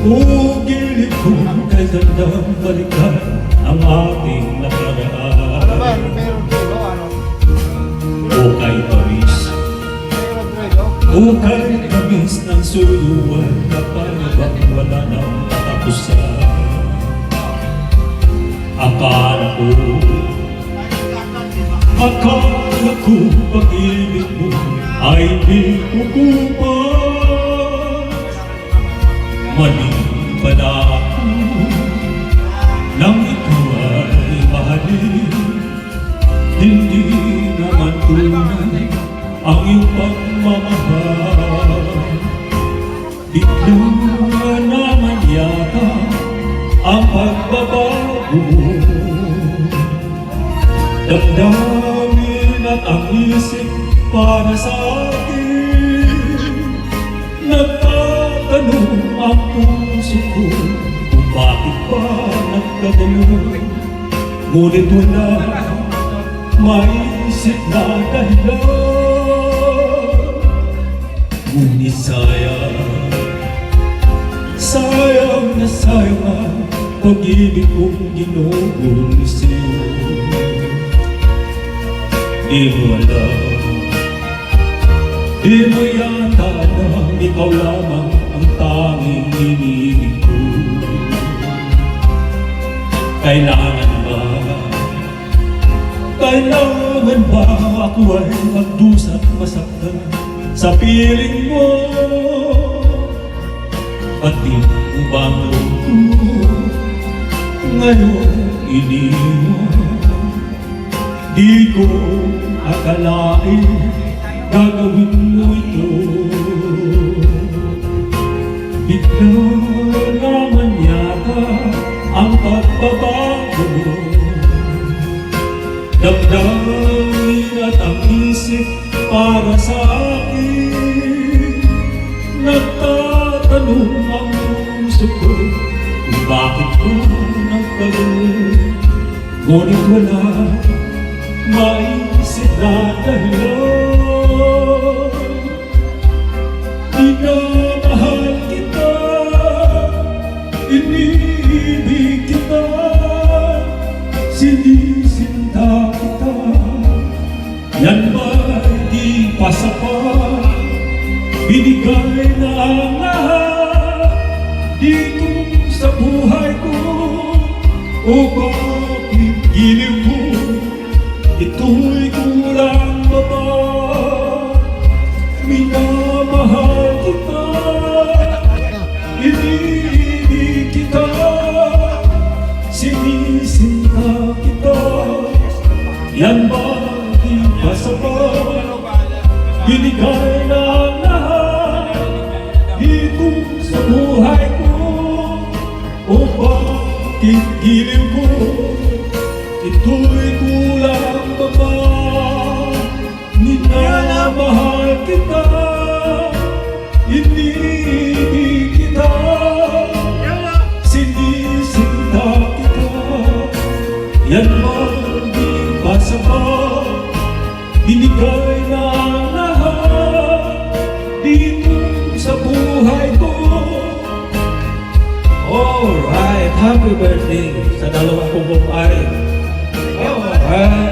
Ugilid ko kay tandang balikan ang ating nakaraan. Ano ba? Meron dulo, ano? O kay tamis, Meron dulo? o kay tamis ng suluan na parang wala nang katapusan. Akala ko pag-ibig mo ay di kukupan. Mali pala ako nang ikaw ay mahalin. Hindi naman tunay ang iyong pagmamahal. Bigla naman yata ang pagbabago mo. Damdamin at ang isip para sa akin. Nagtatanong ang puso ko kung bakit ba nagkagano'n. Ngunit wala maisip na dahilan. Ngunit sayang na sayang ang pag-ibig kong ginugol sa'yo. Di mo alam, di mo yata alam, ikaw lamang ang tanging iniibig ko. Kailangan ba ako ay magdusat masaktan sa piling mo? Pati mo bang lungkot ngayon iniwan? Di ko akalain gagawin mo ito. Bigla naman yata ang pagbabago mo. Damdamin at ang isip para sa akin. Nagtatanong ang puso ko kung bakit ko nagkaroon. Ngunit wala maisip na dahilan. Minamahal kita, iniibig kita, sinisinta kita. Yan ba'y di pa sapat? Binigay na ang lahat dito sa buhay ko. O bakit giliw ko? Ito'y kulang ba ba? Minamahal kita, iniibig kita, sinisinta kita. Yan ba di ba sapat? Binigay na ang lahat dito sa buhay ko. O bakit giliw ko? Ito'y kulang ba ba? Minamahal kita, iniibig kita, sinisinta kita. Yan ba di ba sapat? Binigay na ang lahat dito sa buhay ko. Alright, happy birthday sa dalawang kumpare. Alright.